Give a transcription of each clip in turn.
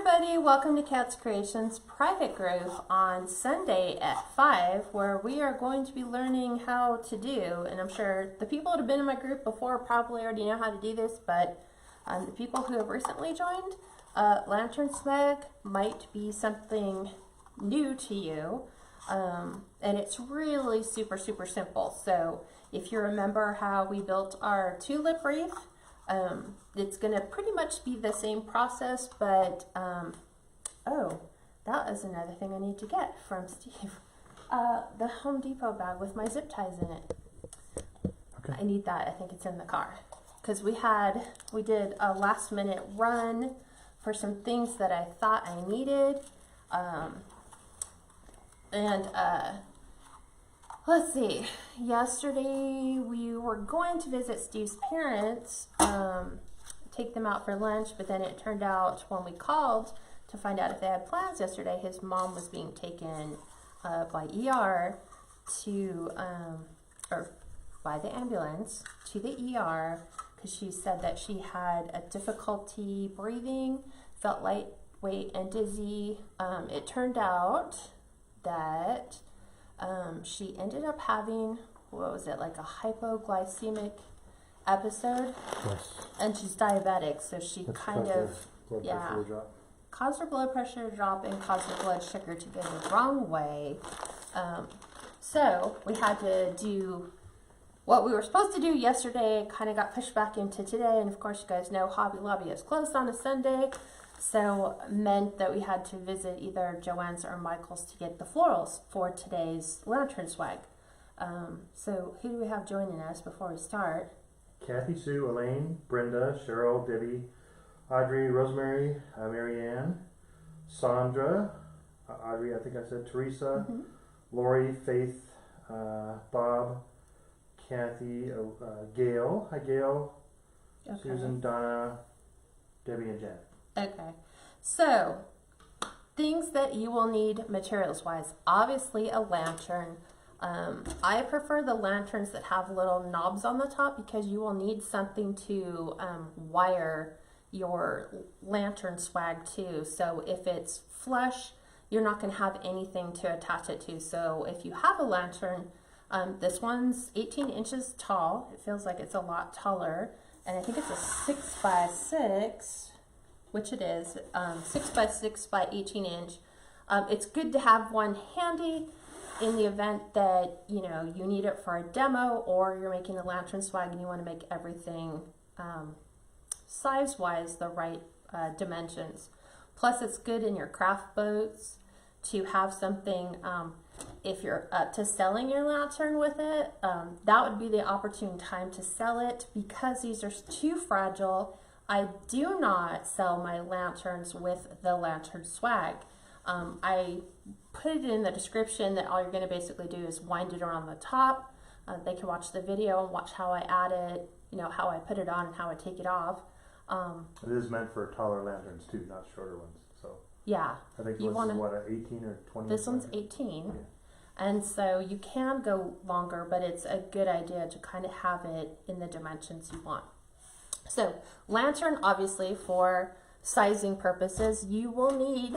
everybody, welcome to Kat's Creations private group on Sunday at 5, where we are going to be learning how to do, and I'm sure the people that have been in my group before probably already know how to do this, but the people who have recently joined, lantern swag might be something new to you, and it's really super simple. So if you remember how we built our tulip wreath, it's going to pretty much be the same process, but, oh, that is another thing I need to get from Steve. The Home Depot bag with my zip ties in it. Okay. I need that. I think it's in the car. Because we did a last minute run for some things that I thought I needed. Let's see. Yesterday we were going to visit Steve's parents, take them out for lunch, but then it turned out when we called to find out if they had plans yesterday, his mom was being taken by ER to, or by the ambulance to the ER because she said that she had a difficulty breathing, felt lightweight and dizzy. It turned out that she ended up having, what was it, like a hypoglycemic episode? Yes. And she's diabetic, so she That's kind of, yeah, caused her blood pressure to drop and caused her blood sugar to go the wrong way. So we had to do what we were supposed to do yesterday, kind of got pushed back into today, and of course you guys know Hobby Lobby is closed on a Sunday. So meant that we had to visit either Joanne's or Michael's to get the florals for today's lantern swag. So who do we have joining us before we start? Kathy, Sue, Elaine, Brenda, Cheryl, Debbie, Audrey, Rosemary, Marianne, Sandra, Audrey, I think I said Teresa, Lori, Faith, Bob, Kathy, Gail, hi Gail, okay. Susan, Donna, Debbie, and Jen. Okay, so things that you will need materials wise, obviously a lantern. I prefer the lanterns that have little knobs on the top because you will need something to wire your lantern swag to. So if it's flush, you're not going to have anything to attach it to. So if you have a lantern, this one's 18 inches tall. It feels like it's a lot taller, and I think it's a 6x6. Which it is, 6x6 by 18 inch. It's good to have one handy in the event that, you know, you need it for a demo or you're making a lantern swag and you want to make everything size-wise the right dimensions. Plus it's good in your craft boats to have something, if you're up to selling your lantern with it, that would be the opportune time to sell it because these are too fragile. I do not sell my lanterns with the lantern swag. I put it in the description that all you're going to basically do is wind it around the top. They can watch the video and watch how I add it, you know, how I put it on and how I take it off. It is meant for taller lanterns too, not shorter ones. So yeah, I think this is what, an 18 or 20? This one's 18. Yeah. And so you can go longer, but it's a good idea to kind of have it in the dimensions you want. So lantern, obviously for sizing purposes, you will need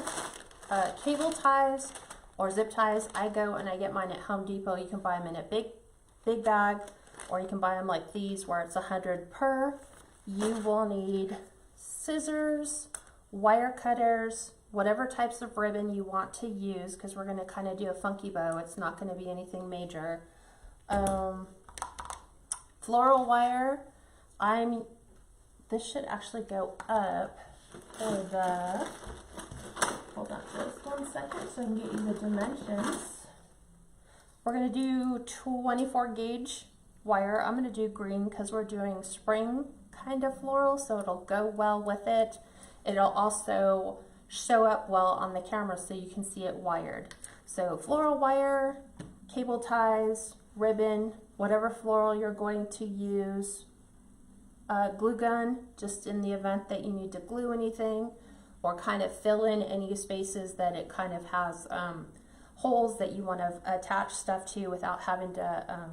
cable ties or zip ties. I go and I get mine at Home Depot. You can buy them in a big bag, or you can buy them like these where it's 100 per. You will need scissors, wire cutters, whatever types of ribbon you want to use, because we're going to kind of do a funky bow. It's not going to be anything major. Floral wire. This should actually go up for the, hold on just 1 second so I can get you the dimensions. We're going to do 24 gauge wire. I'm going to do green because we're doing spring kind of floral, so it'll go well with it. It'll also show up well on the camera so you can see it wired. So floral wire, cable ties, ribbon, whatever floral you're going to use. Glue gun, just in the event that you need to glue anything or kind of fill in any spaces that it kind of has holes that you want to attach stuff to without having to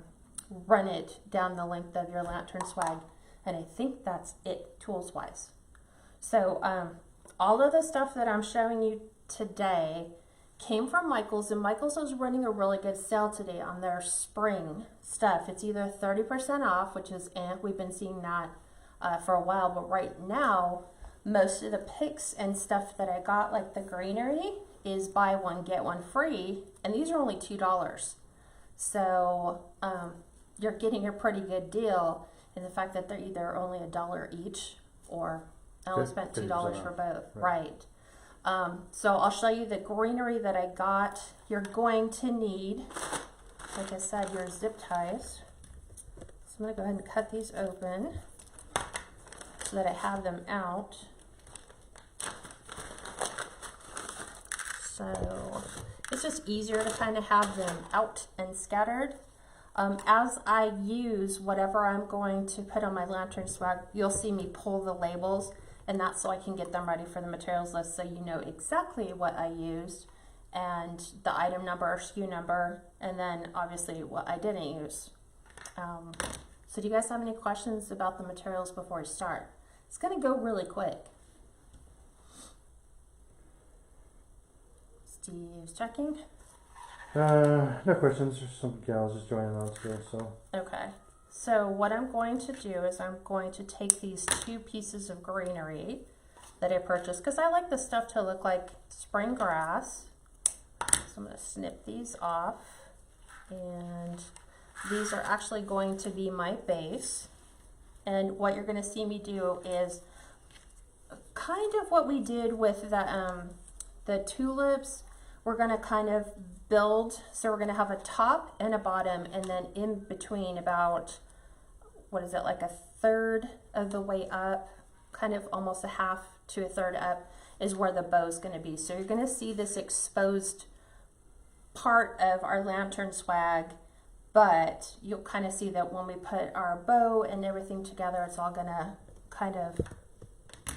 run it down the length of your lantern swag. And I think that's it tools wise. So all of the stuff that I'm showing you today came from Michael's, and Michael's is running a really good sale today on their spring stuff. It's either 30% off, which is, we've been seeing that for a while, but right now, most of the picks and stuff that I got, like the greenery, is buy one, get one free, and these are only $2. So you're getting a pretty good deal in the fact that they're either only $1 each, or I only spent $2 for both, right? So I'll show you the greenery that I got. You're going to need, like I said, your zip ties. So I'm gonna go ahead and cut these open so that I have them out. So it's just easier to kind of have them out and scattered. As I use whatever I'm going to put on my lantern swag, you'll see me pull the labels, and that's so I can get them ready for the materials list, so you know exactly what I used and the item number or SKU number, and then obviously what I didn't use. So do you guys have any questions about the materials before we start? It's going to go really quick. Steve's checking. No questions. There's some gals just joining on still, so. Okay. So what I'm going to do is I'm going to take these 2 pieces of greenery that I purchased, because I like the stuff to look like spring grass. So I'm going to snip these off, and these are actually going to be my base. And what you're going to see me do is kind of what we did with the tulips. We're going to kind of build, so we're going to have a top and a bottom, and then in between about, what is it, like a third of the way up, kind of almost a half to a third up, is where the bow is going to be. So you're going to see this exposed part of our lantern swag, but you'll kind of see that when we put our bow and everything together, it's all going to kind of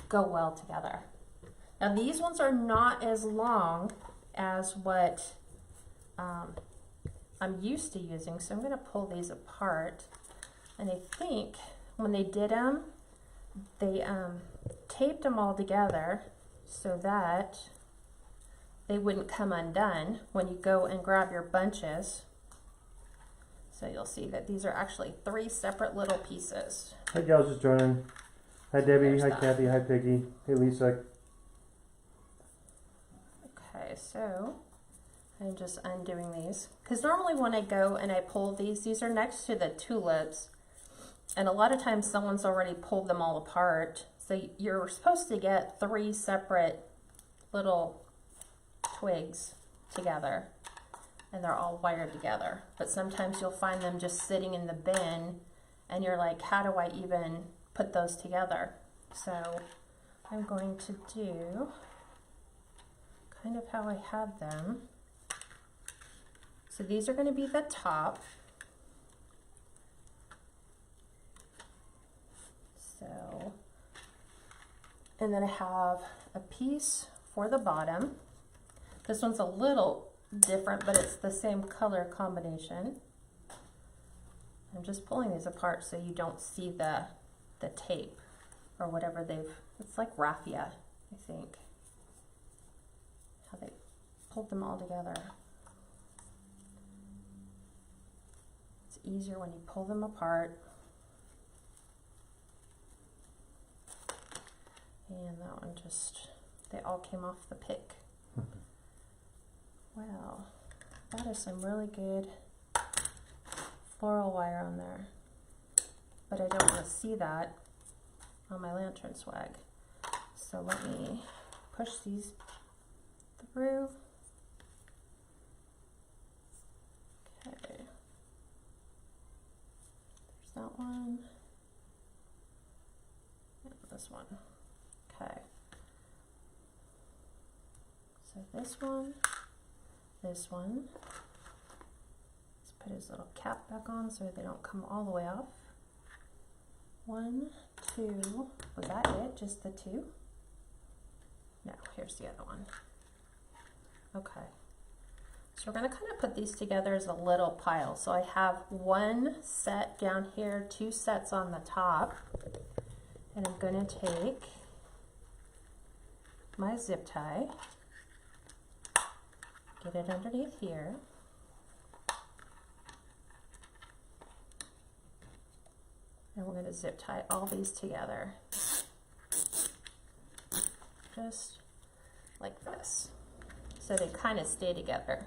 go well together. Now these ones are not as long as what I'm used to using, so I'm going to pull these apart. And I think when they did them, they taped them all together so that they wouldn't come undone when you go and grab your bunches. So you'll see that these are actually 3 separate little pieces. Hi gals just joining. Hi Debbie, There's hi that. Kathy, hi Peggy, hey Lisa. Okay, so I'm just undoing these, because normally when I go and I pull these are next to the tulips, and a lot of times someone's already pulled them all apart. So you're supposed to get 3 separate little twigs together, and they're all wired together. But sometimes you'll find them just sitting in the bin, and you're like, how do I even put those together? So I'm going to do kind of how I had them. So these are going to be the top. So, and then I have a piece for the bottom. This one's a little different, but it's the same color combination. I'm just pulling these apart so you don't see the tape or whatever it's like raffia, I think. How they pulled them all together. It's easier when you pull them apart. And that one they all came off the pick. Wow, that is some really good floral wire on there. But I don't want to see that on my lantern swag. So let me push these through. Okay. There's that one. And this one. Okay. So this one. Let's put his little cap back on so they don't come all the way off. 1, 2, was that it? Just the 2? No, here's the other one. Okay. So we're going to kind of put these together as a little pile. So I have 1 set down here, 2 sets on the top. And I'm going to take my zip tie, get it underneath here. And we're going to zip tie all these together. Just like this. So they kind of stay together.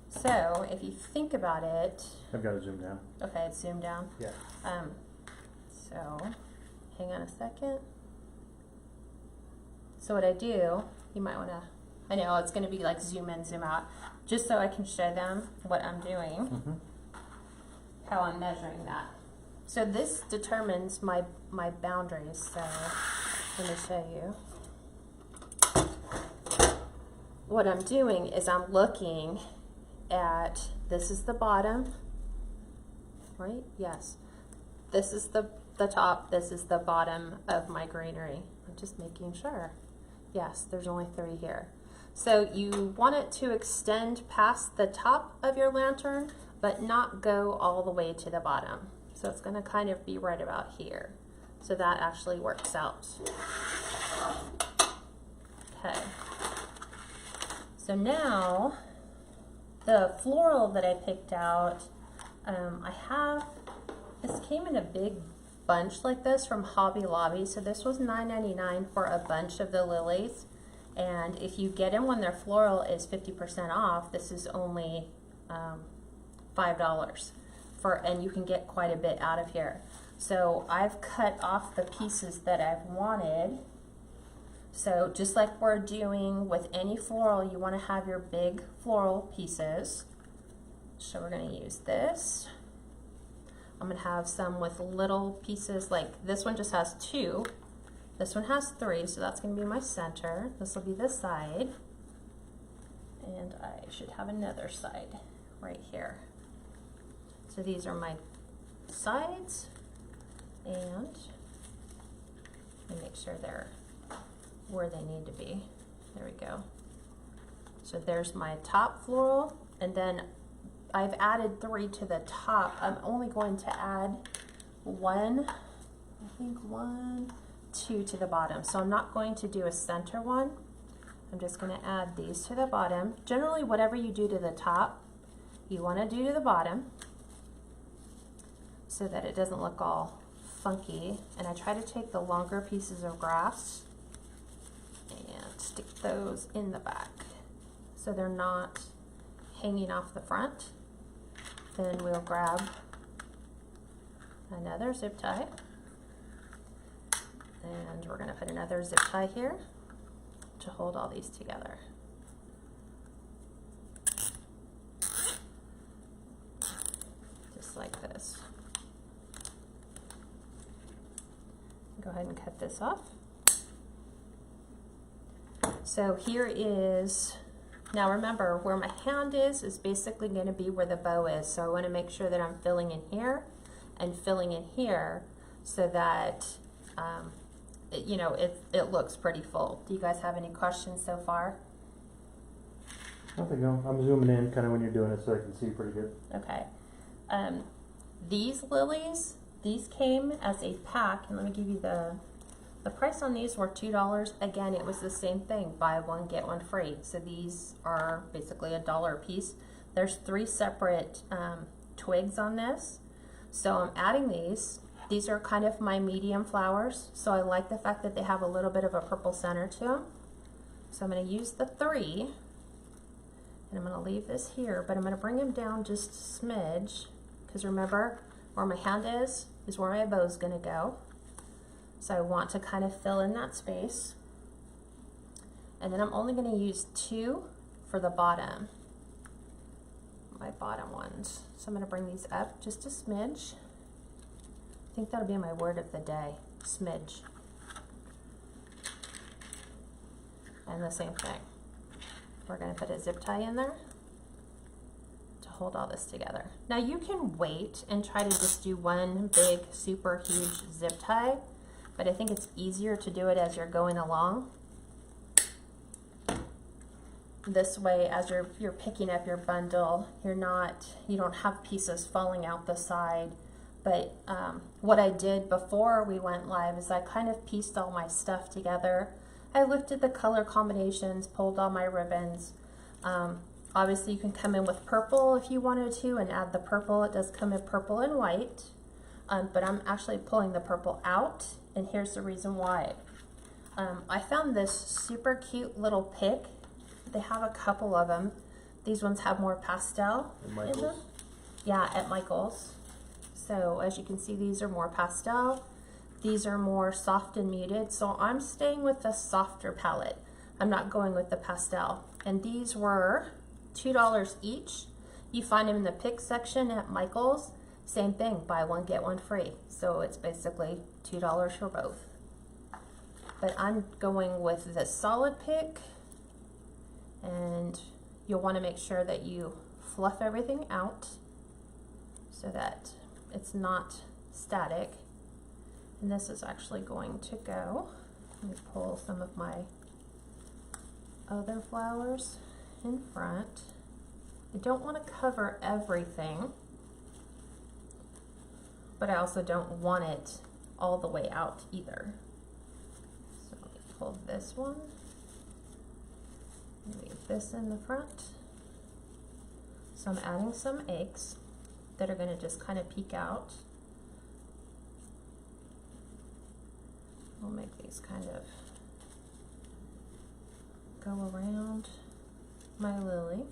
So if you think about it. I've got to zoom down. Okay, it's zoomed down. Yeah. So hang on a second. So what I do, you might want to, I know it's going to be like zoom in, zoom out, just so I can show them what I'm doing, how I'm measuring that. So this determines my boundaries. So let me show you. What I'm doing is I'm looking at, this is the bottom, right? Yes. This is the top, this is the bottom of my greenery. I'm just making sure. Yes, there's only 3 here. So you want it to extend past the top of your lantern, but not go all the way to the bottom. So it's going to kind of be right about here. So that actually works out. Okay. So now, the floral that I picked out, this came in a big bunch like this from Hobby Lobby. So this was $9.99 for a bunch of the lilies. And if you get them when their floral is 50% off, this is only $5 and you can get quite a bit out of here. So I've cut off the pieces that I've wanted. So just like we're doing with any floral, you want to have your big floral pieces. So we're going to use this. I'm going to have some with little pieces, like this one just has 2. This one has 3, so that's going to be my center. This will be the side. And I should have another side right here. So these are my sides. And make sure they're where they need to be. There we go. So there's my top floral, and then I've added 3 to the top. I'm only going to add 1, 2 to the bottom. So I'm not going to do a center one. I'm just going to add these to the bottom. Generally, whatever you do to the top, you want to do to the bottom so that it doesn't look all funky. And I try to take the longer pieces of grass and stick those in the back so they're not hanging off the front. Then we'll grab another zip tie, and we're going to put another zip tie here to hold all these together. Just like this. Go ahead and cut this off. So here is, now remember where my hand is basically going to be where the bow is. So I want to make sure that I'm filling in here and filling in here so that it looks pretty full. Do you guys have any questions so far? Nothing. No, I'm zooming in kind of when you're doing it so I can see pretty good. Okay. These lilies, these came as a pack, and let me give you the price on these were $2. Again, it was the same thing, buy one get one free. So these are basically $1 a piece. There's 3 separate twigs on this. So I'm adding these. These are kind of my medium flowers. So I like the fact that they have a little bit of a purple center to them. So I'm going to use the 3, and I'm going to leave this here, but I'm going to bring them down just a smidge, because remember where my hand is where my bow is going to go. So I want to kind of fill in that space. And then I'm only going to use 2 for the bottom, my bottom ones. So I'm going to bring these up just a smidge. I think that'll be my word of the day, smidge. And the same thing. We're going to put a zip tie in there to hold all this together. Now you can wait and try to just do one big super huge zip tie, but I think it's easier to do it as you're going along. This way, as you're picking up your bundle, you don't have pieces falling out the side. But what I did before we went live is I kind of pieced all my stuff together I looked at the color combinations, pulled all my ribbons. Obviously you can come in with purple if you wanted to and add the purple. It does come in purple and white, but I'm actually pulling the purple out, and here's the reason why. I found this super cute little pick. They have a couple of them. These ones have more pastel in them. Yeah, at Michael's. So as you can see, these are more pastel. These are more soft and muted. So I'm staying with the softer palette. I'm not going with the pastel. And these were $2 each. You find them in the pick section at Michael's. Same thing, buy one, get one free. So it's basically $2 for both. But I'm going with the solid pick, and you'll want to make sure that you fluff everything out so that it's not static. And this is actually going to go, let me pull some of my other flowers in front. I don't want to cover everything, but I also don't want it all the way out either. So let me pull this one, leave this in the front. So I'm adding some eggs that are going to just kind of peek out. We'll make these kind of go around my lily.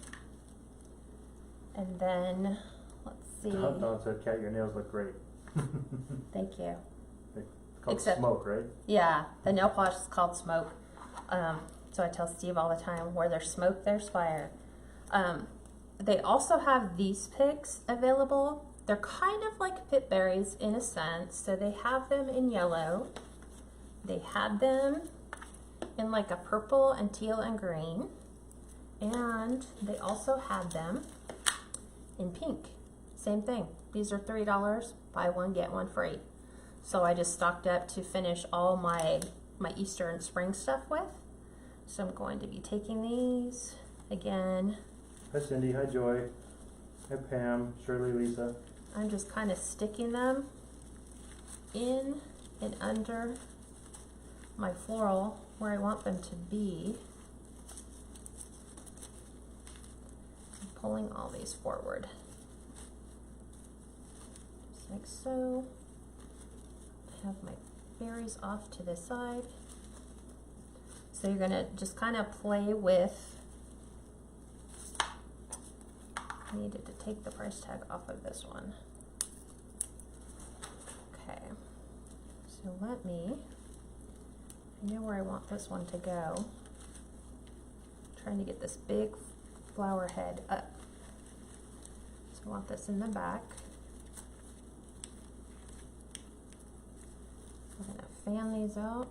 And then, let's see. Don said, Kat, your nails look great. Thank you. It's called smoke, right? Yeah, the nail polish is called Smoke. So I tell Steve all the time, where there's smoke, there's fire. They also have these picks available. They're kind of like Pip Berries in a sense. So they have them in yellow. They had them in like a purple and teal and green. And they also had them in pink. Same thing. These are $3. Buy one, get one free. So I just stocked up to finish all my Easter and spring stuff with. So I'm going to be taking these again. Hi Cindy, hi Joy, hi Pam, Shirley, Lisa. I'm just kind of sticking them in and under my floral where I want them to be. I'm pulling all these forward. Just like so. I have my berries off to the side. So you're gonna just kind of play with, I needed to take the price tag off of this one. Okay, so let me, I know where I want this one to go. I'm trying to get this big flower head up. So I want this in the back. I'm gonna fan these out.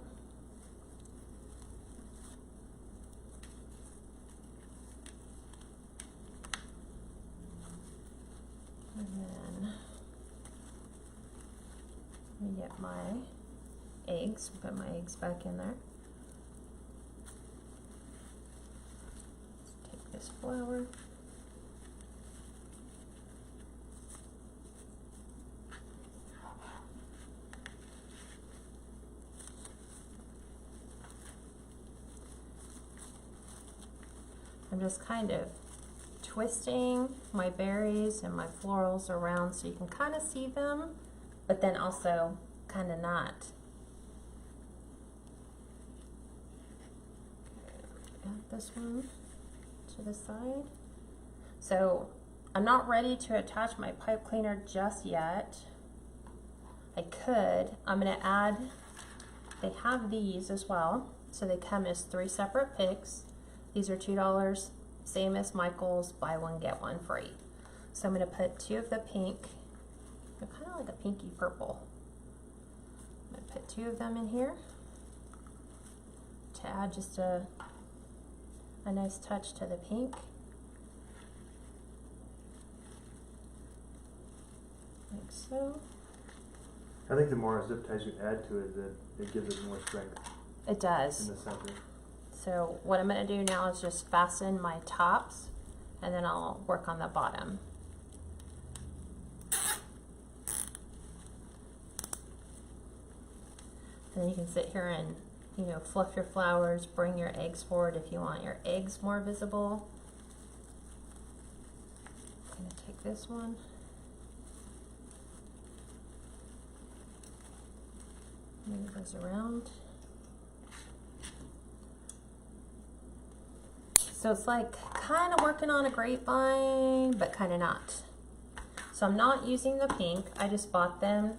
And then let me get my eggs, put my eggs back in there. Let's take this flower. I'm just kind of twisting my berries and my florals around so you can kind of see them, but then also kind of not. Add this one to the side. So I'm not ready to attach my pipe cleaner just yet. I could. I'm going to add, they have these as well, so they come as 3 separate picks. These are $2. Same as Michael's, buy one, get one free. So I'm going to put 2 of the pink. They're kind of like a pinky purple. I'm going to put 2 of them in here to add just a nice touch to the pink. Like so. I think the more zip ties you add to it, it gives it more strength. It does. In the center. So what I'm going to do now is just fasten my tops, and then I'll work on the bottom. And then you can sit here and, you know, fluff your flowers, bring your eggs forward if you want your eggs more visible. I'm gonna take this one. Move those around. So it's like kind of working on a grapevine, but kind of not. So I'm not using the pink. I just bought them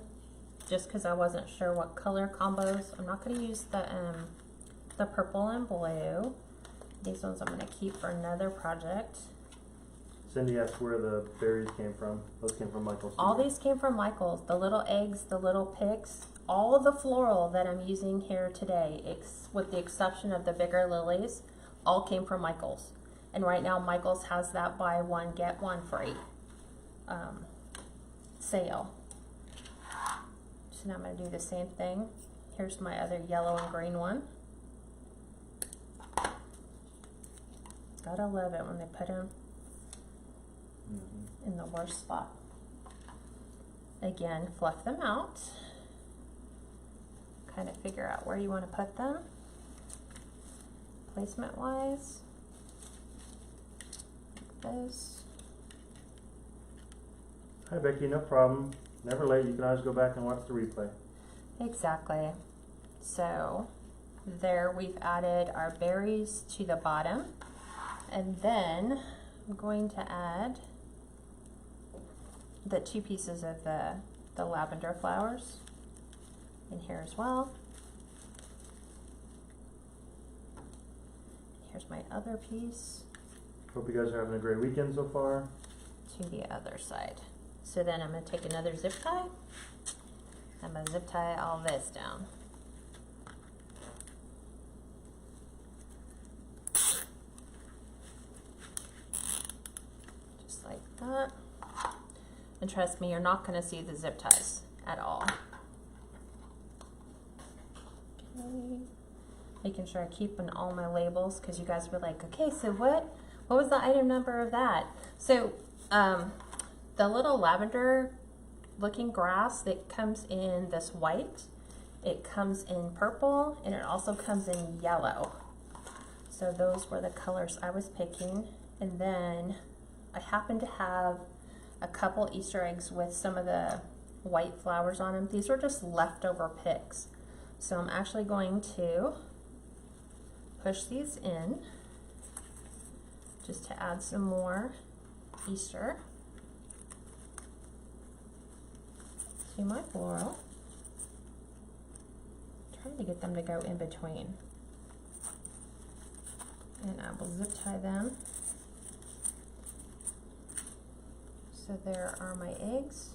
just because I wasn't sure what color combos. I'm not going to use the purple and blue. These ones I'm going to keep for another project. Cindy asked where the berries came from. Those came from Michael's. All these came from Michael's. The little eggs, the little picks, all of the floral that I'm using here today, with the exception of the bigger lilies, all came from Michael's. And right now Michael's has that buy one get one free sale. So now I'm going to do the same thing. Here's my other yellow and green one. Gotta love it when they put them in the worst spot. Again, fluff them out. Kind of figure out where you want to put them. Placement wise. Like this. Hi Becky, no problem. Never late. You can always go back and watch the replay. Exactly. So there we've added our berries to the bottom. And then I'm going to add the 2 pieces of the lavender flowers in here as well. Here's my other piece. Hope you guys are having a great weekend so far. To the other side. So then I'm going to take another zip tie. I'm going to zip tie all this down. Just like that. And trust me, you're not going to see the zip ties at all. Okay. Making sure I keep in all my labels because you guys were like, okay, so what was the item number of that? So the little lavender looking grass that comes in this white, it comes in purple, and it also comes in yellow. So those were the colors I was picking. And then I happen to have a couple Easter eggs with some of the white flowers on them. These were just leftover picks. So I'm actually going to push these in just to add some more Easter to my floral. Trying to get them to go in between. And I will zip tie them. So there are my eggs.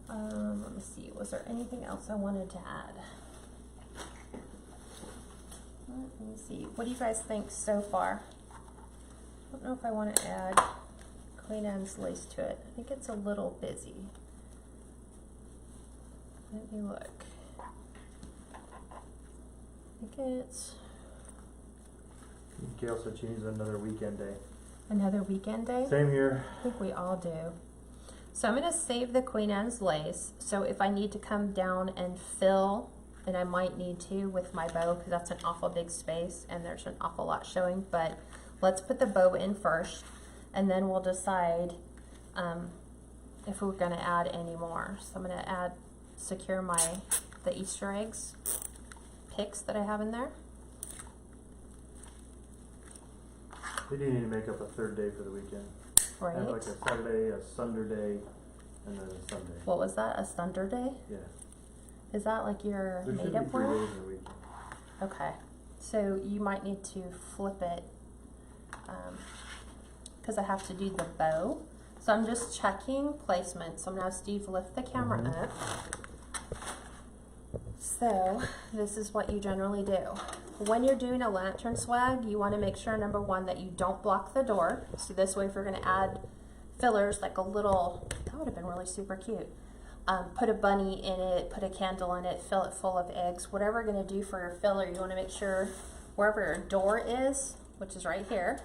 Let me see, was there anything else I wanted to add? Let me see, what do you guys think so far? I don't know if I want to add Queen Anne's lace to it. I think it's a little busy. Let me look. I think it's... Gail said she needs another weekend day. Another weekend day? Same here. I think we all do. So I'm going to save the Queen Anne's lace. So if I need to come down and fill, and I might need to with my bow because that's an awful big space and there's an awful lot showing, but let's put the bow in first and then we'll decide if we're going to add any more. So I'm going to secure the Easter eggs picks that I have in there. We do need to make up a third day for the weekend. Right. Have like a Saturday, a Sunday day, and then a Sunday. What was that? A Thunder day? Yeah. Is that like your There should made up be 3 one? days in a weekend. Okay. So you might need to flip it because I have to do the bow. So I'm just checking placement. So now Steve, lift the camera up. So this is what you generally do. When you're doing a lantern swag, you want to make sure, number one, that you don't block the door. So this way, if you're going to add fillers, like a little, that would have been really super cute. Put a bunny in it, put a candle in it, fill it full of eggs. Whatever you're going to do for your filler, you want to make sure wherever your door is, which is right here,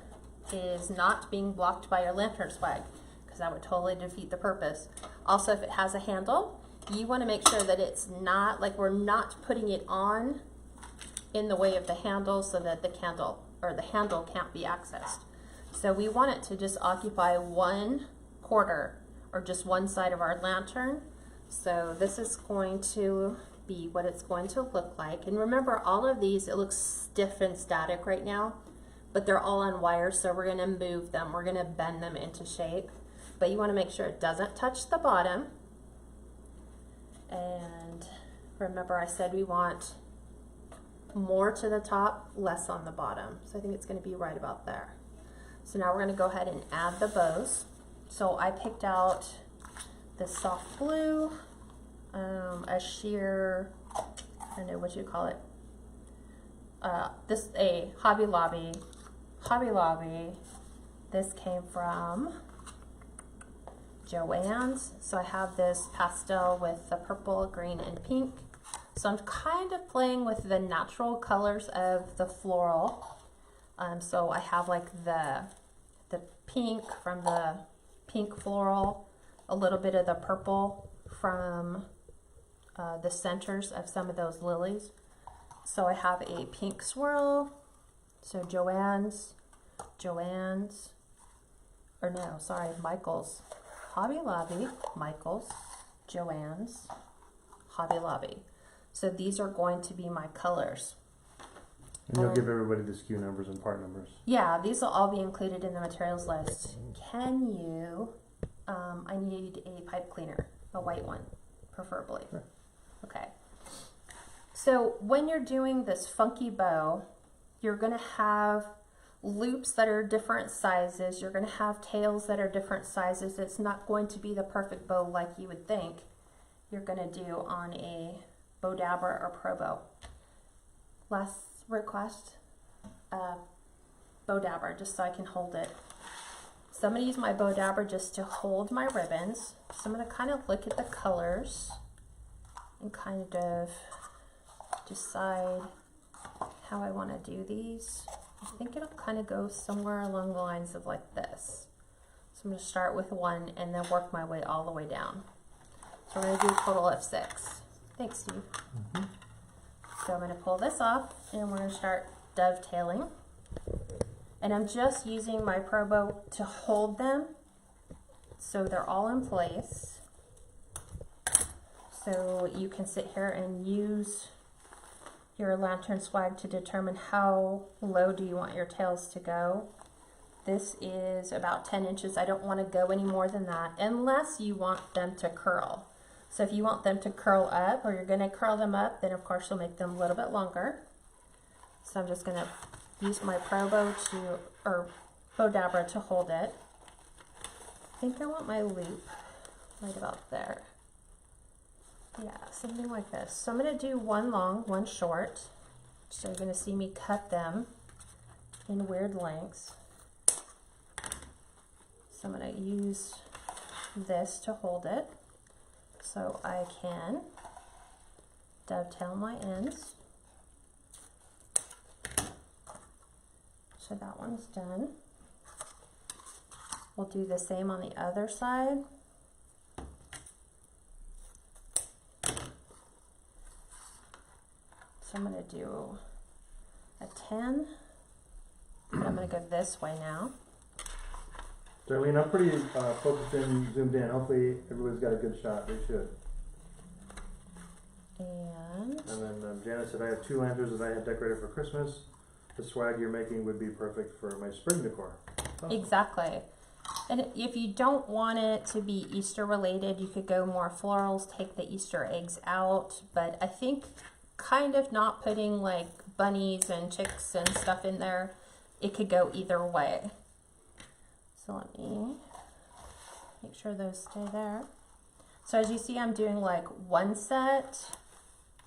is not being blocked by your lantern swag, because that would totally defeat the purpose. Also, if it has a handle, you want to make sure that it's not, like we're not putting it on in the way of the handle so that the candle or the handle can't be accessed. So we want it to just occupy 1/4 or just one side of our lantern. So this is going to be what it's going to look like. And remember, all of these, it looks stiff and static right now, but they're all on wires, so we're gonna move them. We're gonna bend them into shape. But you wanna make sure it doesn't touch the bottom. And remember, I said we want more to the top, less on the bottom. So I think it's gonna be right about there. So now we're gonna go ahead and add the bows. So I picked out this soft blue, a sheer, I don't know what you call it. This a Hobby Lobby. This came from Joann's. So I have this pastel with the purple, green, and pink. So I'm kind of playing with the natural colors of the floral. So I have like the pink from the pink floral, a little bit of the purple from the centers of some of those lilies. So I have a pink swirl. So Michael's, Hobby Lobby, Michael's, Joann's, Hobby Lobby. So these are going to be my colors. And you'll give everybody the SKU numbers and part numbers. Yeah, these will all be included in the materials list. Can you, I need a pipe cleaner, a white one, preferably. Sure. Okay. So when you're doing this funky bow, you're gonna have loops that are different sizes. You're gonna have tails that are different sizes. It's not going to be the perfect bow like you would think you're gonna do on a bow dabber or pro bow. Last request, bow dabber, just so I can hold it. So I'm gonna use my bow dabber just to hold my ribbons. So I'm gonna kind of look at the colors and kind of decide how I wanna do these. I think it'll kind of go somewhere along the lines of like this. So I'm gonna start with one and then work my way all the way down. So we're gonna do a total of 6. Thanks, Steve. Mm-hmm. So I'm going to pull this off and we're going to start dovetailing. And I'm just using my pro bow to hold them so they're all in place. So you can sit here and use your lantern swag to determine how low do you want your tails to go. This is about 10 inches. I don't want to go any more than that unless you want them to curl. So if you want them to curl up, or you're going to curl them up, then of course you'll make them a little bit longer. So I'm just going to use my pro bow or bow dabber to hold it. I think I want my loop right about there. Yeah, something like this. So I'm going to do one long, one short. So you're going to see me cut them in weird lengths. So I'm going to use this to hold it, so I can dovetail my ends. So that one's done. We'll do the same on the other side. So I'm going to do a 10, and I'm going to go this way now. Darlene, I'm pretty focused in, zoomed in. Hopefully everybody's got a good shot. They should. And then Janice said, I have 2 lanterns that I had decorated for Christmas. The swag you're making would be perfect for my spring decor. Awesome. Exactly. And if you don't want it to be Easter related, you could go more florals, take the Easter eggs out. But I think kind of not putting like bunnies and chicks and stuff in there, it could go either way. So let me make sure those stay there. So as you see, I'm doing like one set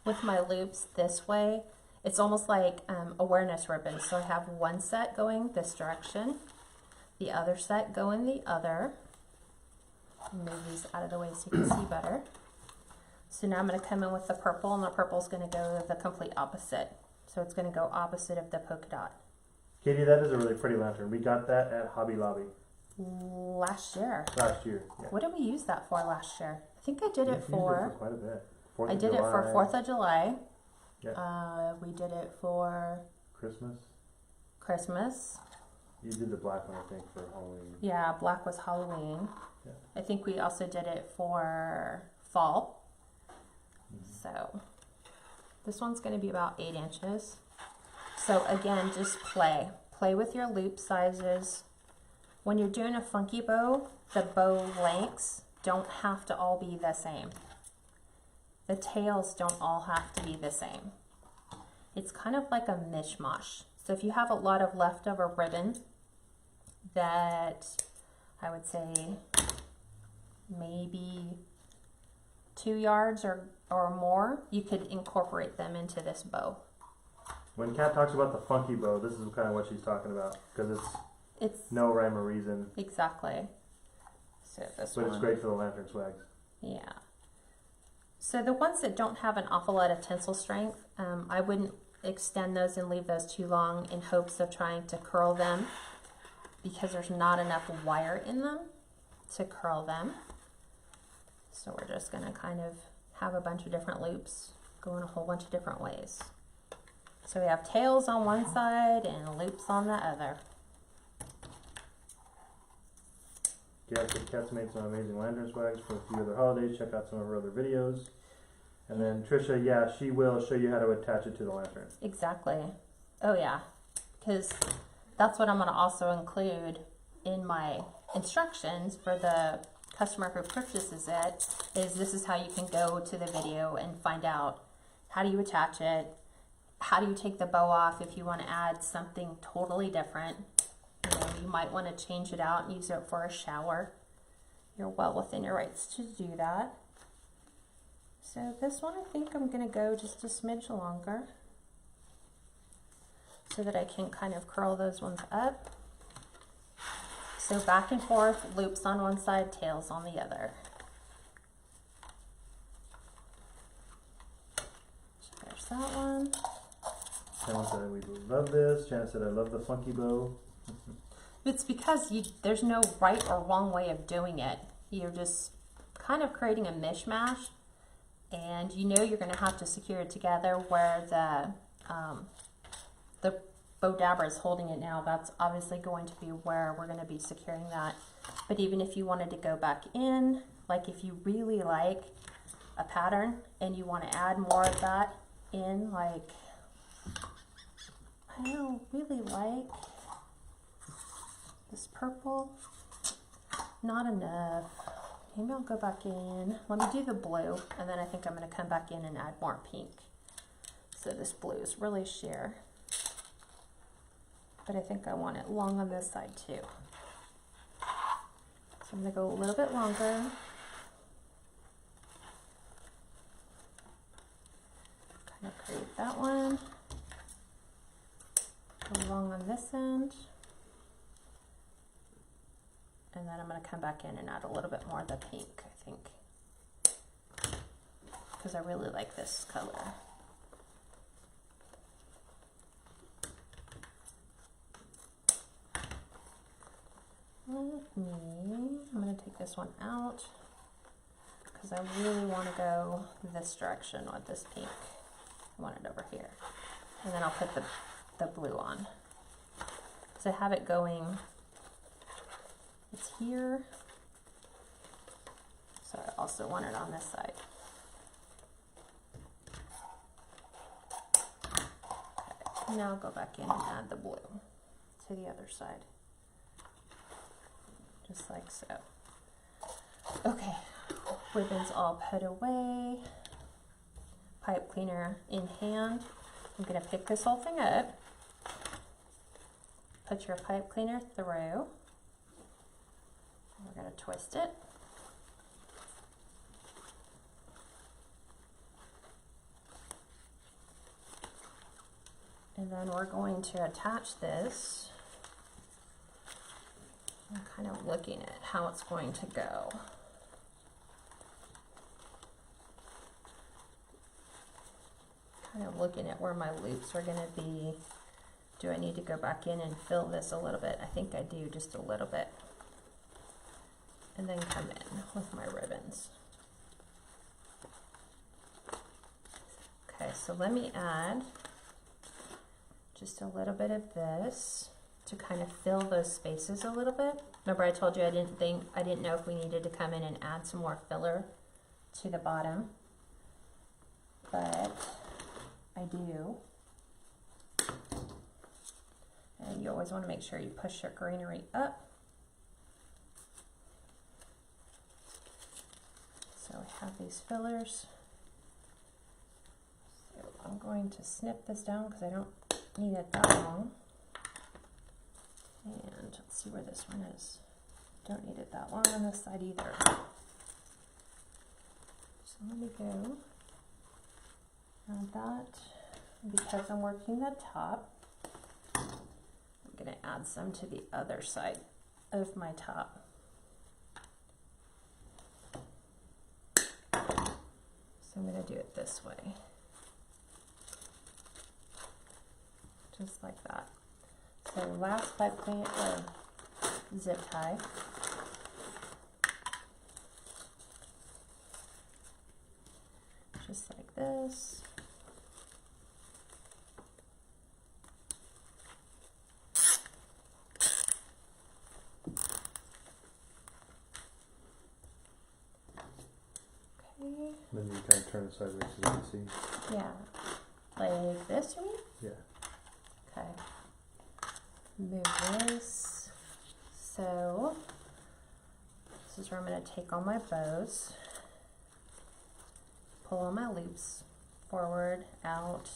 with my loops this way. It's almost like awareness ribbons. So I have one set going this direction, the other set going the other. Move these out of the way so you can see better. So now I'm going to come in with the purple, and the purple is going to go the complete opposite. So it's going to go opposite of the polka dot. Katie, that is a really pretty lantern. We got that at Hobby Lobby. Last year. Last year, yeah. What did we use that for last year? I think I did it Used it for quite a bit. I did it for 4th of July. We did it for Christmas. You did the black one, I think, for Halloween. Yeah, black was Halloween. Yeah. I think we also did it for fall. So this one's going to be about 8 inches. So again, just play with your loop sizes. When you're doing a funky bow, the bow lengths don't have to all be the same. The tails don't all have to be the same. It's kind of like a mishmash. So if you have a lot of leftover ribbon that I would say maybe 2 yards or more, you could incorporate them into this bow. When Kat talks about the funky bow, this is kind of what she's talking about, because it's no rhyme or reason. Exactly. So this but one, it's great for the lantern swags. Yeah. So the ones that don't have an awful lot of tensile strength, I wouldn't extend those and leave those too long in hopes of trying to curl them, because there's not enough wire in them to curl them. So we're just going to kind of have a bunch of different loops going a whole bunch of different ways. So we have tails on one side and loops on the other. Kat's made some amazing lantern swags for a few other holidays. Check out some of her other videos. And then Trisha, yeah, she will show you how to attach it to the lantern. Exactly. Oh yeah, because that's what I'm going to also include in my instructions for the customer who purchases it, is this is how you can go to the video and find out how do you attach it, how do you take the bow off if you want to add something totally different. You might want to change it out and use it for a shower. You're well within your rights to do that. So this one, I think I'm going to go just a smidge longer so that I can kind of curl those ones up. So back and forth, loops on one side, tails on the other. So there's that one. Janet said we love this. Janet said I love the funky bow. It's because there's no right or wrong way of doing it. You're just kind of creating a mishmash, and you know you're going to have to secure it together where the bow dabber is holding it now. That's obviously going to be where we're going to be securing that. But even if you wanted to go back in, like if you really like a pattern and you want to add more of that in, like I don't really like this purple, not enough. Maybe I'll go back in. Let me do the blue, and then I think I'm going to come back in and add more pink. So this blue is really sheer, but I think I want it long on this side too. So I'm going to go a little bit longer. Kind of create that one. Go long on this end. And then I'm going to come back in and add a little bit more of the pink, I think, because I really like this color. I'm going to take this one out because I really want to go this direction with this pink. I want it over here. And then I'll put the blue on. So have it going. It's here, so I also want it on this side. Okay. Now I'll go back in and add the blue to the other side, just like so. Okay, ribbons all put away, pipe cleaner in hand. I'm going to pick this whole thing up, put your pipe cleaner through. We're going to twist it. And then we're going to attach this. I'm kind of looking at how it's going to go. Kind of looking at where my loops are going to be. Do I need to go back in and fill this a little bit? I think I do, just a little bit. And then come in with my ribbons. Okay, so let me add just a little bit of this to kind of fill those spaces a little bit. Remember I told you I didn't know if we needed to come in and add some more filler to the bottom, but I do. And you always want to make sure you push your greenery up. So I have these fillers. So I'm going to snip this down because I don't need it that long. And let's see where this one is. Don't need it that long on this side either. So let me go add that. Because I'm working the top, I'm going to add some to the other side of my top. So I'm going to do it this way. Just like that. So last pipe clean or zip tie. Just like this. Okay. Then you kind of turn it sideways so you can see. Yeah. Like this, you mean? Yeah. Okay. Move this. So this is where I'm going to take all my bows, pull all my loops forward, out.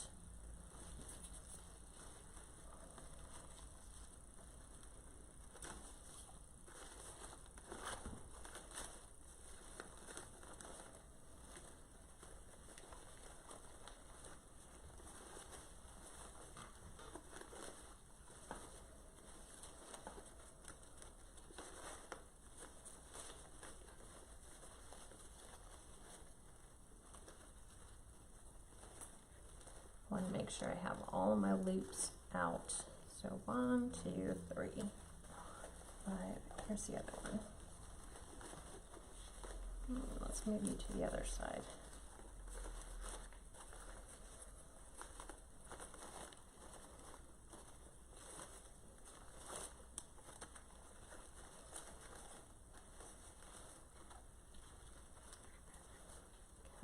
I want to make sure I have all of my loops out. So 1, 2, 3, 5. Here's the other one. Let's move you to the other side.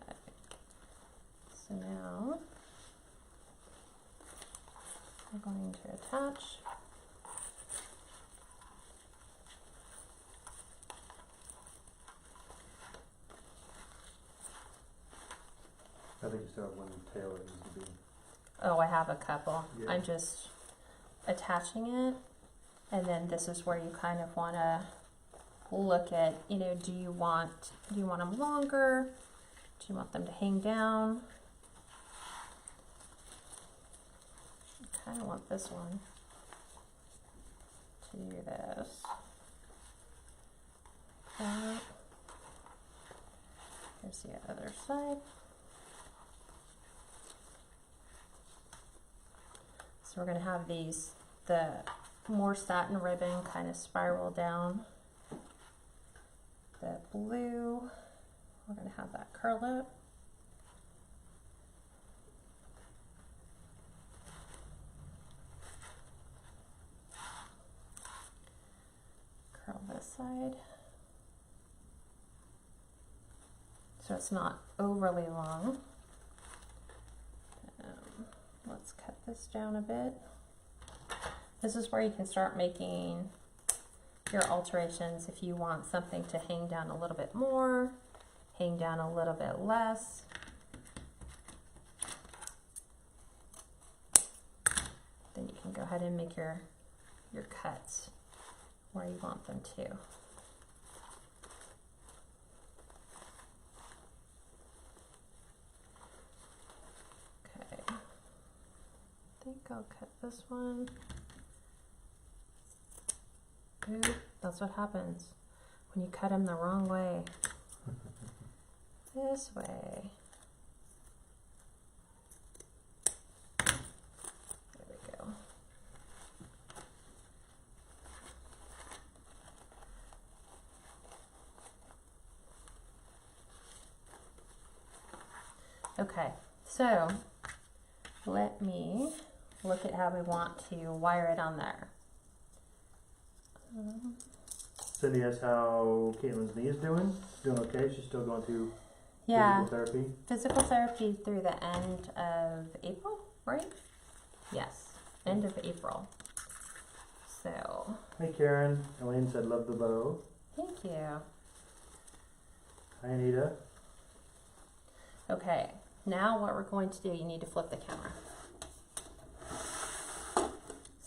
Okay. So now I'm going to attach. I think you still have one tail that needs to be. Oh, I have a couple. Yeah. I'm just attaching it, and then this is where you kind of want to look at, you know, do you want them longer? Do you want them to hang down? I kind of want this one to do this. Here's the other side. So we're going to have these, the more satin ribbon kind of spiral down. The blue, we're going to have that curl up. Curl this side. So it's not overly long. Let's cut this down a bit. This is where you can start making your alterations if you want something to hang down a little bit more, hang down a little bit less. Then you can go ahead and make your cuts where you want them to. Okay, I think I'll cut this one. Ooh, that's what happens when you cut them the wrong way. This way. There we go. Okay, so let me look at how we want to wire it on there. Cindy asks how Caitlin's knee is doing. Doing okay? She's still going through Yeah, physical therapy? physical therapy through the end of April, right? Yes, end of April. So, Hey Karen. Elaine said love the bow. thank you. Hi Anita. Okay, now what we're going to do, you need to flip the camera.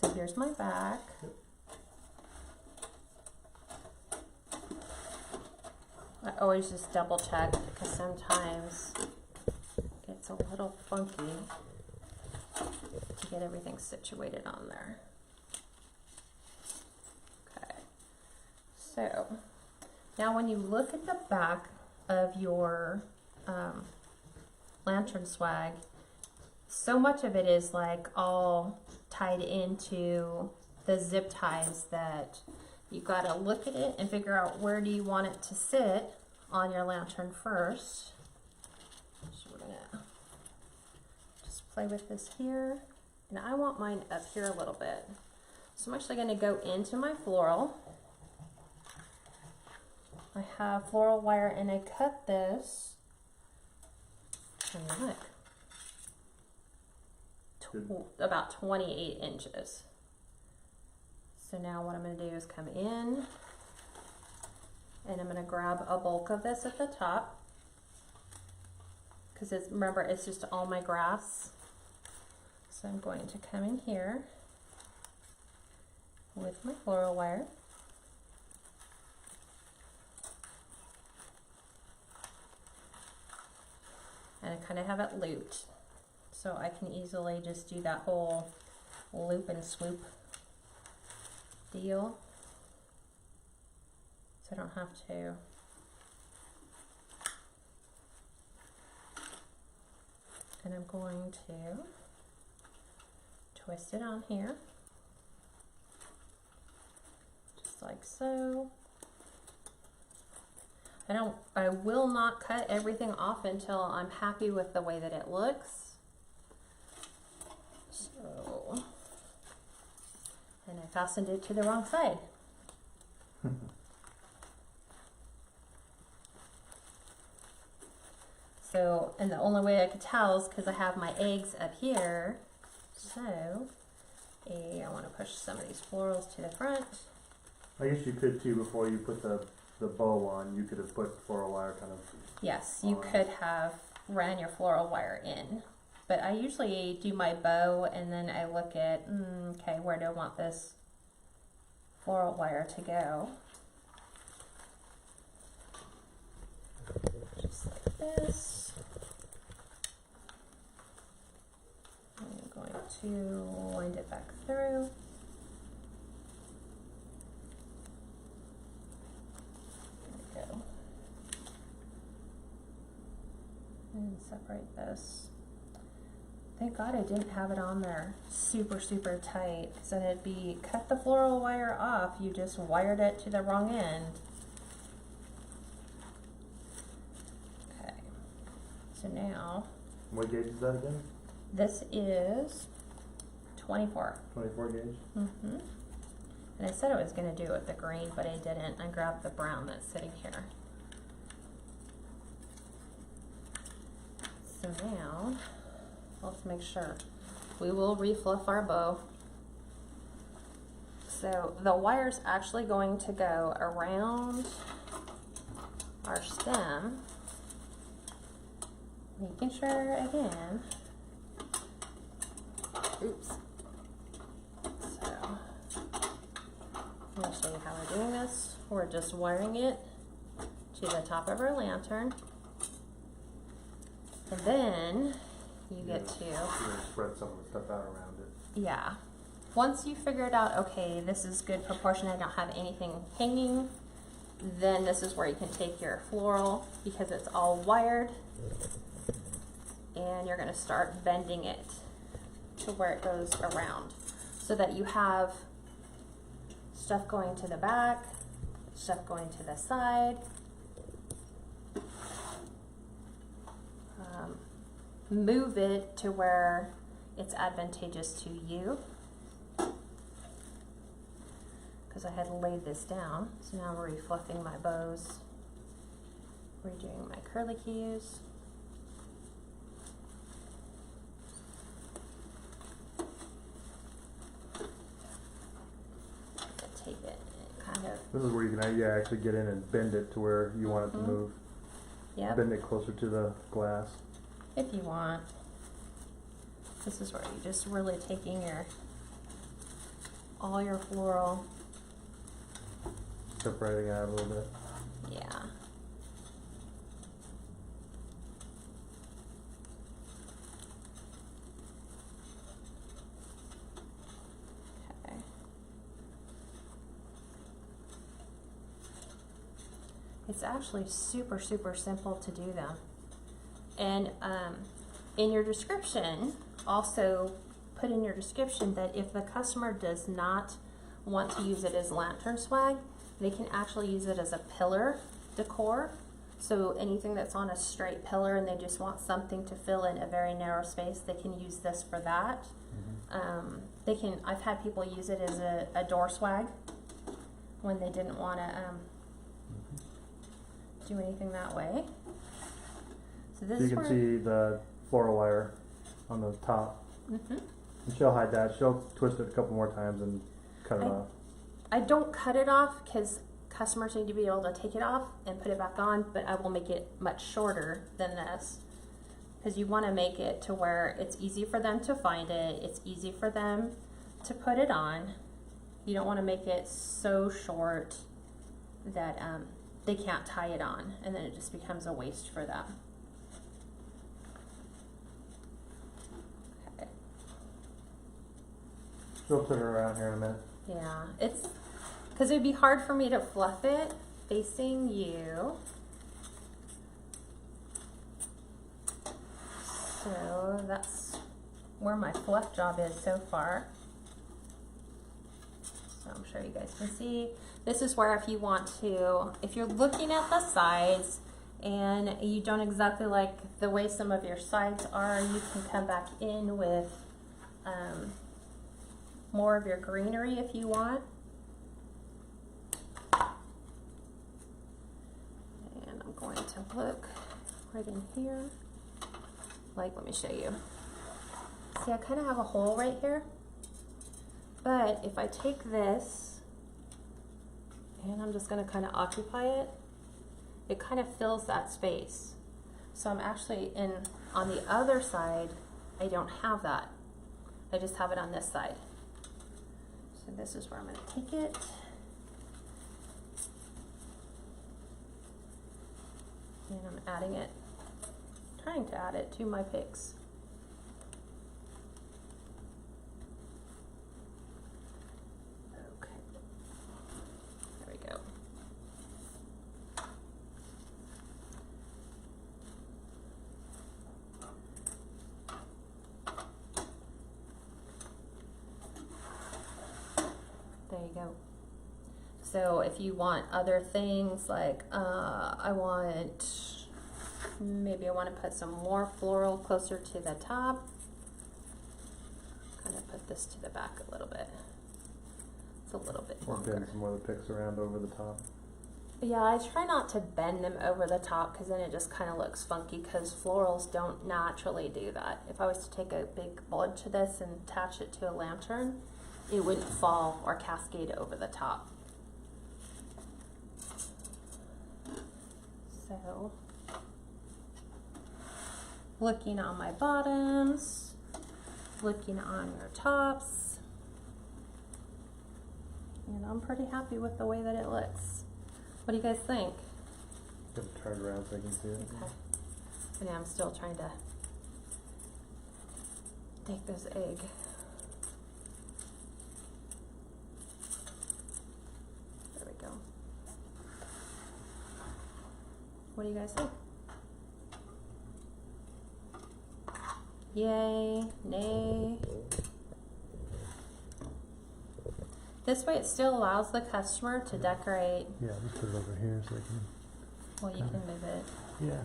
So here's my back. I always just double check because sometimes it's a little funky to get everything situated on there. Okay, so now when you look at the back of your lantern swag, so much of it is like all tied into the zip ties that you gotta look at it and figure out where do you want it to sit on your lantern first. So we're gonna just play with this here, and I want mine up here a little bit. So I'm actually gonna go into my floral. I have floral wire and I cut this, and look, about 28 inches. So now what I'm going to do is come in and I'm going to grab a bulk of this at the top because remember it's just all my grass. So I'm going to come in here with my floral wire. And I kind of have it looped, so I can easily just do that whole loop and swoop deal, so I don't have to and I'm going to twist it on here just like so. I will not cut everything off until I'm happy with the way that it looks. So, and I fastened it to the wrong side. So, and the only way I could tell is because I have my eggs up here. So, I want to push some of these florals to the front. I guess you could too before you put the bow on. You could have put floral wire kind of. Yes, you could have ran your floral wire in. But I usually do my bow and then I look at, okay, where do I want this floral wire to go? Just like this. I'm going to wind it back through. There we go. And separate this. Thank God I didn't have it on there super, super tight, because then it'd be cut the floral wire off, you just wired it to the wrong end. Okay, so now. What gauge is that again? This is 24. 24 gauge? Mm-hmm. And I said I was going to do it with the green, but I didn't. I grabbed the brown that's sitting here. So now, let's make sure. We will refluff our bow. So the wire's actually going to go around our stem, making sure again. Oops. So I'm going to show you how we're doing this. We're just wiring it to the top of our lantern. And then you get to spread some of the stuff out around it. Yeah. Once you figure it out, okay, this is good proportion, I don't have anything hanging, then this is where you can take your floral, because it's all wired, and you're going to start bending it to where it goes around, so that you have stuff going to the back, stuff going to the side. Move it to where it's advantageous to you. Because I had laid this down, so now I'm refluffing my bows, redoing my curlicues. Tape it and kind of. This is where you can actually get in and bend it to where you want it to move. Yep. Bend it closer to the glass. If you want. This is where you're just really taking all your floral. Separating out a little bit. Yeah. Okay. It's actually super, super simple to do them. And in your description, also put in your description that if the customer does not want to use it as lantern swag, they can actually use it as a pillar decor. So anything that's on a straight pillar and they just want something to fill in a very narrow space, they can use this for that. I've had people use it as a door swag when they didn't want to do anything that way. So this you can see the floral wire on the top. And she'll hide that. She'll twist it a couple more times and cut it off. I don't cut it off because customers need to be able to take it off and put it back on, but I will make it much shorter than this because you want to make it to where it's easy for them to find it, it's easy for them to put it on. You don't want to make it so short that they can't tie it on and then it just becomes a waste for them. Okay. She'll put it around here in a minute. Yeah, it's because it'd be hard for me to fluff it facing you. So that's where my fluff job is so far. So I'm sure you guys can see. This is where if you want to, if you're looking at the sides and you don't exactly like the way some of your sides are, you can come back in with more of your greenery if you want. And I'm going to look right in here. Like, let me show you. See, I kind of have a hole right here. But if I take this and I'm just going to kind of occupy it, it kind of fills that space. So I'm actually on the other side, I don't have that. I just have it on this side. So this is where I'm going to take it. And I'm adding it, trying to add it to my picks. Okay, there we go. There you go. So if you want other things like maybe I want to put some more floral closer to the top. Kind of put this to the back a little bit. It's a little bit longer. Bend some more of the picks around over the top. Yeah, I try not to bend them over the top because then it just kind of looks funky because florals don't naturally do that. If I was to take a big bud to this and attach it to a lantern, it wouldn't fall or cascade over the top. So, looking on my bottoms, looking on your tops, and I'm pretty happy with the way that it looks. What do you guys think? Get it turned around so I can see it. Okay. And I'm still trying to take this egg. There we go. What do you guys think? Yay, nay. This way it still allows the customer to decorate. Yeah, just put it over here so I can. Well, you can move it. Yeah.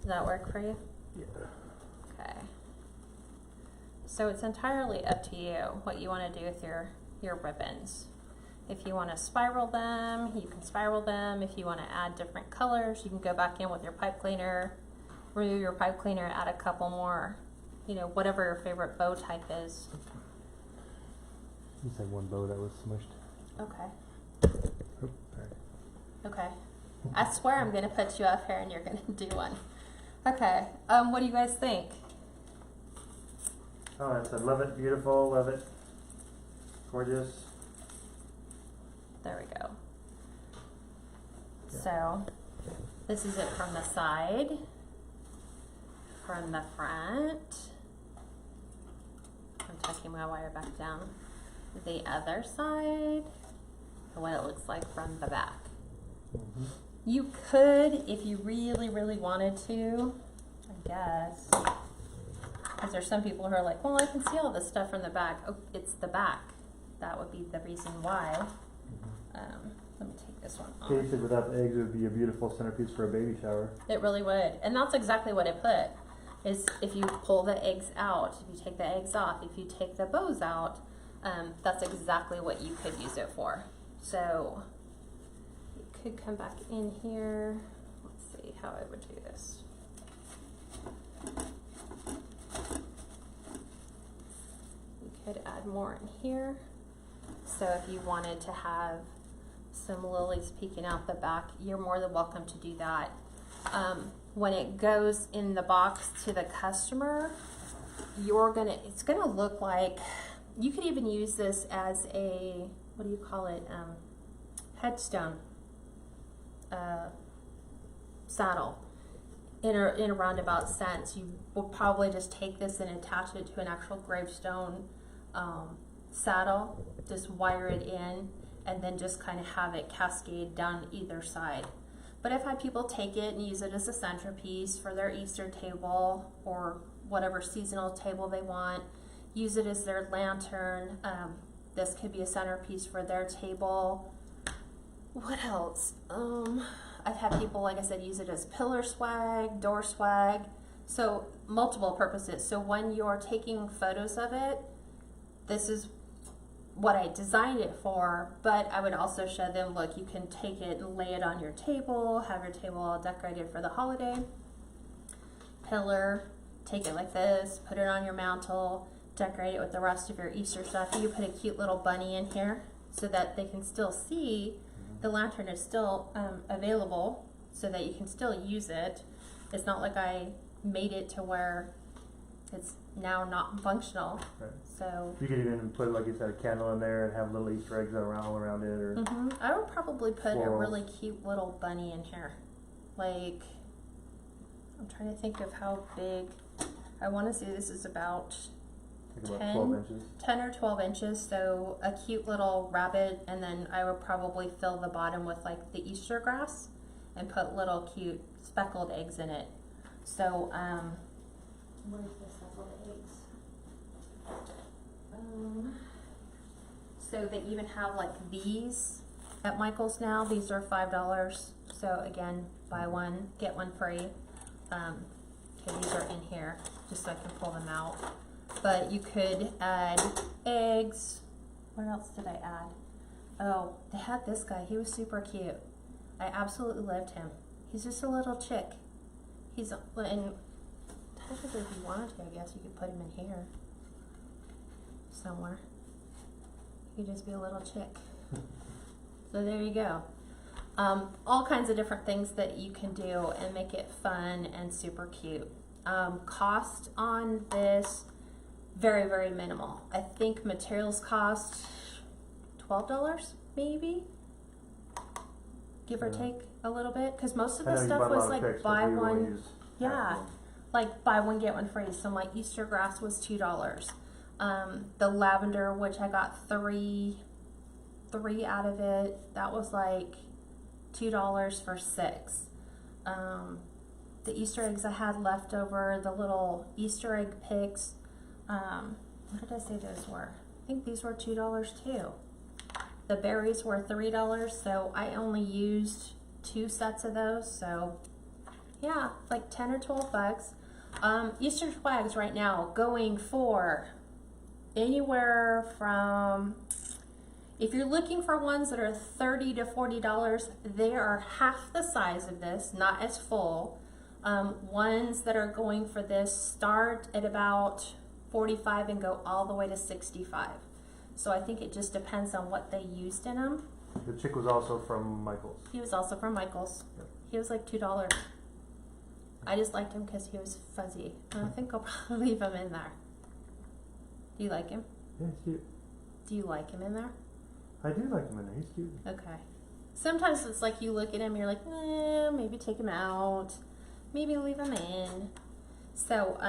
Does that work for you? Yeah. Okay. So it's entirely up to you what you want to do with your ribbons. If you want to spiral them, you can spiral them. If you want to add different colors, you can go back in with your pipe cleaner, remove your pipe cleaner, add a couple more, you know, whatever your favorite bow type is. You said one bow that was smushed. Okay. Oh, sorry. Okay. I swear I'm going to put you up here and you're going to do one. Okay. What do you guys think? Oh, I said love it, beautiful, love it, gorgeous. There we go. Yeah. So this is it from the side, from the front. I'm tucking my wire back down. The other side, and what it looks like from the back. Mm-hmm. You could, if you really, really wanted to, I guess, because there's some people who are like, well, I can see all this stuff from the back. Oh, it's the back. That would be the reason why. Let me take this one off. Kate said without the eggs, it would be a beautiful centerpiece for a baby shower. It really would. And that's exactly what I put, is if you pull the eggs out, if you take the eggs off, if you take the bows out, that's exactly what you could use it for. So you could come back in here. Let's see how I would do this. You could add more in here. So if you wanted to have some lilies peeking out the back, you're more than welcome to do that. When it goes in the box to the customer, it's gonna look like, you could even use this as a, what do you call it, headstone saddle. In a roundabout sense, you will probably just take this and attach it to an actual gravestone saddle, just wire it in, and then just kind of have it cascade down either side. But I've had people take it and use it as a centerpiece for their Easter table or whatever seasonal table they want. Use it as their lantern. This could be a centerpiece for their table. What else? I've had people, like I said, use it as pillar swag, door swag. So multiple purposes. So when you're taking photos of it, this is what I designed it for, but I would also show them, look, you can take it and lay it on your table, have your table all decorated for the holiday. Pillar, take it like this, put it on your mantle, decorate it with the rest of your Easter stuff. You put a cute little bunny in here so that they can still see the lantern is still available, so that you can still use it. It's not like I made it to where it's now not functional. Right. So you could even put, like you said, a candle in there and have little Easter eggs all around it, or I would probably put Florals. a really cute little bunny in here. Like, I'm trying to think of how big. I want to say this is about like about 12 inches. 10 or 12 inches. So a cute little rabbit, and then I would probably fill the bottom with like the Easter grass and put little cute speckled eggs in it. So what is this speckled eggs? So they even have like these at Michael's now. These are $5. So again, buy one, get one free. Okay, these are in here just so I can pull them out. But you could add eggs. What else did I add? Oh, they had this guy. He was super cute. I absolutely loved him. He's just a little chick. And technically, if you wanted to, I guess you could put him in here somewhere. He could just be a little chick. So there you go. All kinds of different things that you can do and make it fun and super cute. Cost on this, very, very minimal. I think materials cost $12 maybe, give or take a little bit, because most of the stuff was like buy one, like buy one get one free. So my Easter grass was $2. The lavender, which I got three out of it, that was like $2 for 6. The Easter eggs I had left over, the little Easter egg picks, what did I say those were? I think these were $2 too. The berries were $3, so I only used 2 sets of those, so yeah, like 10 or 12 bucks. Easter swags right now going for anywhere from, if you're looking for ones that are $30 to $40, they are half the size of this, not as full. Ones that are going for this start at about 45 and go all the way to 65. So I think it just depends on what they used in them. The chick was also from Michael's. He was also from Michael's. Yep. He was like $2. I just liked him because he was fuzzy. And I think I'll probably leave him in there. Do you like him? Yeah, he's cute. Do you like him in there? I do like him in there. He's cute. Okay. Sometimes it's like you look at him, you're like, maybe take him out. Maybe leave him in. So,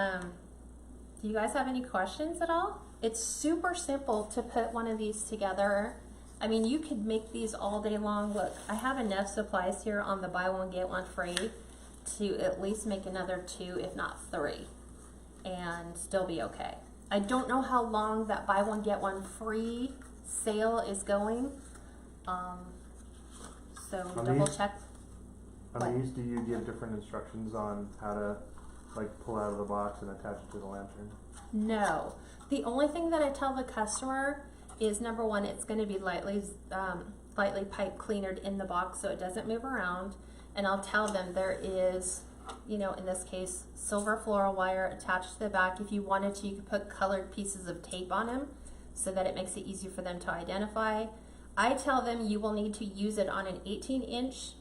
do you guys have any questions at all? It's super simple to put one of these together. I mean, you could make these all day long. Look, I have enough supplies here on the buy one, get one free to at least make another 2, if not 3, and still be okay. I don't know how long that buy one, get one free sale is going. So double check. On these, do you give different instructions on how to like pull out of the box and attach it to the lantern? No. The only thing that I tell the customer is, number one, it's going to be lightly pipe cleanered in the box so it doesn't move around. And I'll tell them there is, you know, in this case, silver floral wire attached to the back. If you wanted to, you could put colored pieces of tape on them so that it makes it easier for them to identify. I tell them you will need to use it on an 18-inch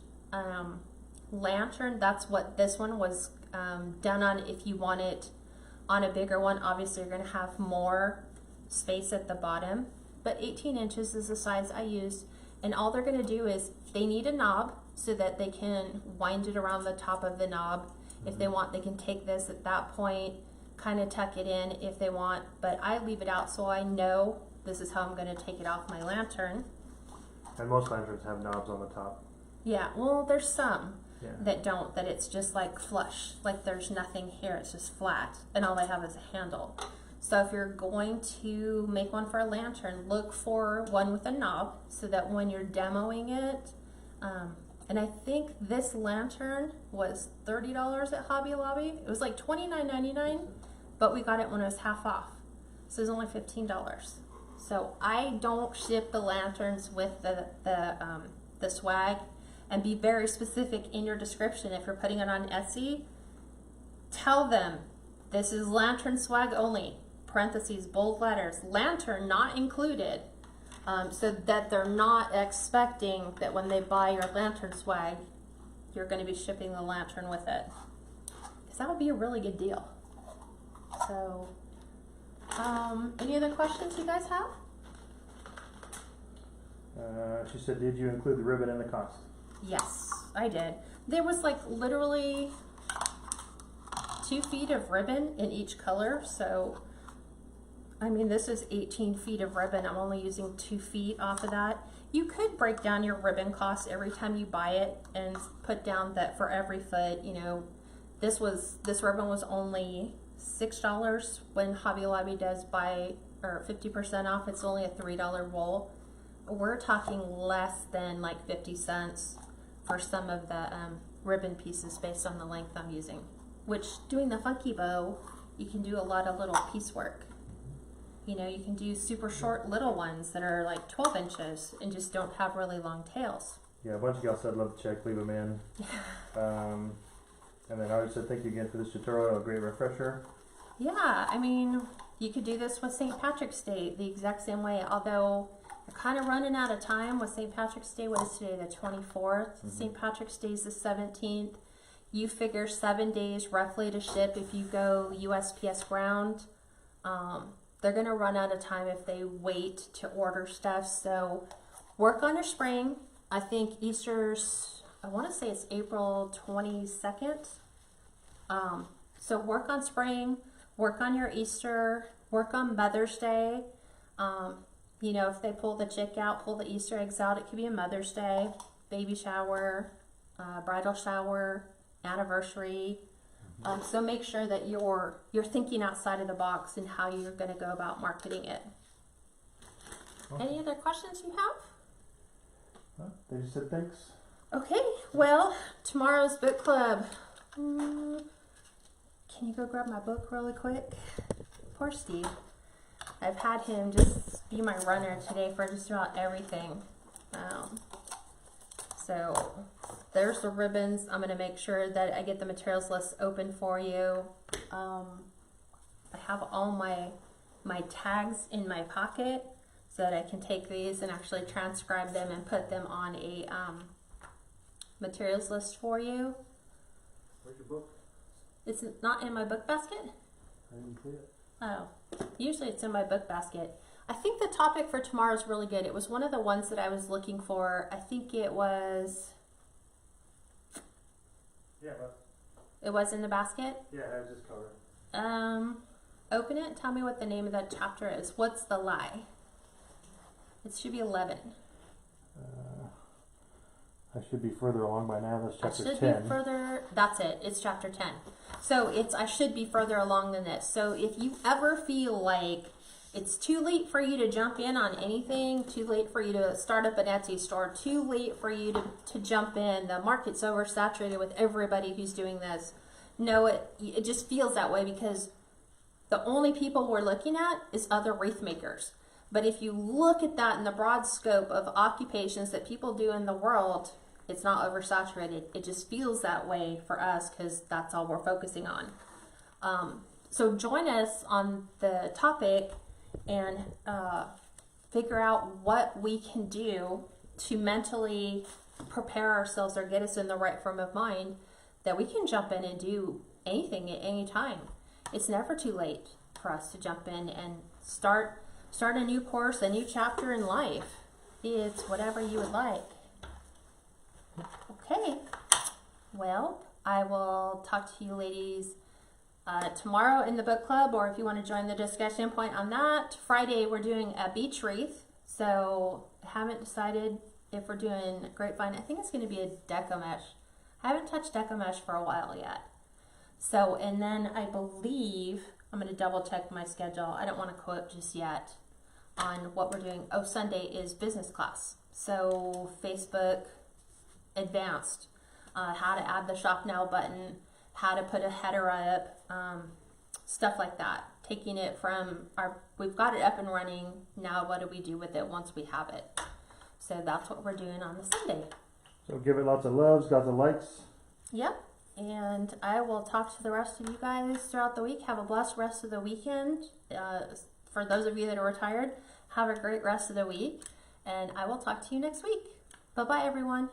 lantern. That's what this one was done on. If you want it on a bigger one, obviously you're going to have more space at the bottom, but 18 inches is the size I used. And all they're going to do is, they need a knob so that they can wind it around the top of the knob. If they want, they can take this at that point, kind of tuck it in if they want, but I leave it out so I know this is how I'm going to take it off my lantern. And most lanterns have knobs on the top. Yeah, well, there's some Yeah. that don't, that it's just like flush, like there's nothing here, it's just flat, and all they have is a handle. So if you're going to make one for a lantern, look for one with a knob so that when you're demoing it, and I think this lantern was $30 at Hobby Lobby. It was like $29.99, but we got it when it was half off. So it was only $15. So I don't ship the lanterns with the swag. And be very specific in your description. If you're putting it on Etsy, tell them this is lantern swag only, parentheses, bold letters, lantern not included, so that they're not expecting that when they buy your lantern swag, you're going to be shipping the lantern with it. Because that would be a really good deal. So, any other questions you guys have? She said, did you include the ribbon in the cost? Yes, I did. There was like literally 2 feet of ribbon in each color. So, I mean, this is 18 feet of ribbon. I'm only using 2 feet off of that. You could break down your ribbon cost every time you buy it and put down that for every foot, you know, this ribbon was only $6 when Hobby Lobby does buy, or 50% off. It's only a $3 roll. We're talking less than like 50 cents for some of the ribbon pieces based on the length I'm using. Which, doing the funky bow, you can do a lot of little piecework. You know, you can do super short little ones that are like 12 inches and just don't have really long tails. Yeah, a bunch of y'all said love to check, leave them in. And then I said thank you again for this tutorial, a great refresher. Yeah, I mean, you could do this with St. Patrick's Day the exact same way, although we're kind of running out of time with St. Patrick's Day. What is today, the 24th? St. Patrick's Day is the 17th. You figure 7 days roughly to ship if you go USPS ground. They're going to run out of time if they wait to order stuff. So work on your spring. I think Easter's, I want to say it's April 22nd. So work on spring, work on your Easter, work on Mother's Day. You know, if they pull the chick out, pull the Easter eggs out, it could be a Mother's Day, baby shower, bridal shower, anniversary. So make sure that you're thinking outside of the box and how you're going to go about marketing it. Okay. Any other questions you have? They just said thanks. Okay, well, tomorrow's book club. Can can you go grab my book really quick? Poor Steve. I've had him just be my runner today for just about everything. So there's the ribbons. I'm going to make sure that I get the materials list open for you. I have all my tags in my pocket so that I can take these and actually transcribe them and put them on a materials list for you. Where's your book? It's not in my book basket? I didn't see it. Oh, usually it's in my book basket. I think the topic for tomorrow is really good. It was one of the ones that I was looking for. I think it was... Yeah, but... It was in the basket? Yeah, I was just covered. Open it. Tell me what the name of that chapter is. What's the lie? It should be 11. I should be further along by now. That's chapter 10. I should be further. That's it. It's chapter 10. So it's I should be further along than this. So if you ever feel like it's too late for you to jump in on anything, too late for you to start up an Etsy store, too late for you to jump in, the market's oversaturated with everybody who's doing this. No, it just feels that way because the only people we're looking at is other wreath makers. But if you look at that in the broad scope of occupations that people do in the world, it's not oversaturated. It just feels that way for us because that's all we're focusing on. So join us on the topic and figure out what we can do to mentally prepare ourselves or get us in the right frame of mind that we can jump in and do anything at any time. It's never too late for us to jump in and start a new course, a new chapter in life. It's whatever you would like. Okay, well, I will talk to you ladies tomorrow in the book club, or if you want to join the discussion point on that. Friday, we're doing a beach wreath, so I haven't decided if we're doing grapevine. I think it's going to be a deco mesh. I haven't touched deco mesh for a while yet. So, and then I believe, I'm going to double check my schedule. I don't want to quote just yet on what we're doing. Oh, Sunday is business class. So Facebook advanced, how to add the shop now button, how to put a header up, stuff like that. Taking it from we've got it up and running. Now what do we do with it once we have it? So that's what we're doing on the Sunday. So give it lots of loves, lots of likes. Yep. And I will talk to the rest of you guys throughout the week. Have a blessed rest of the weekend. For those of you that are retired, have a great rest of the week. And I will talk to you next week. Bye-bye, everyone.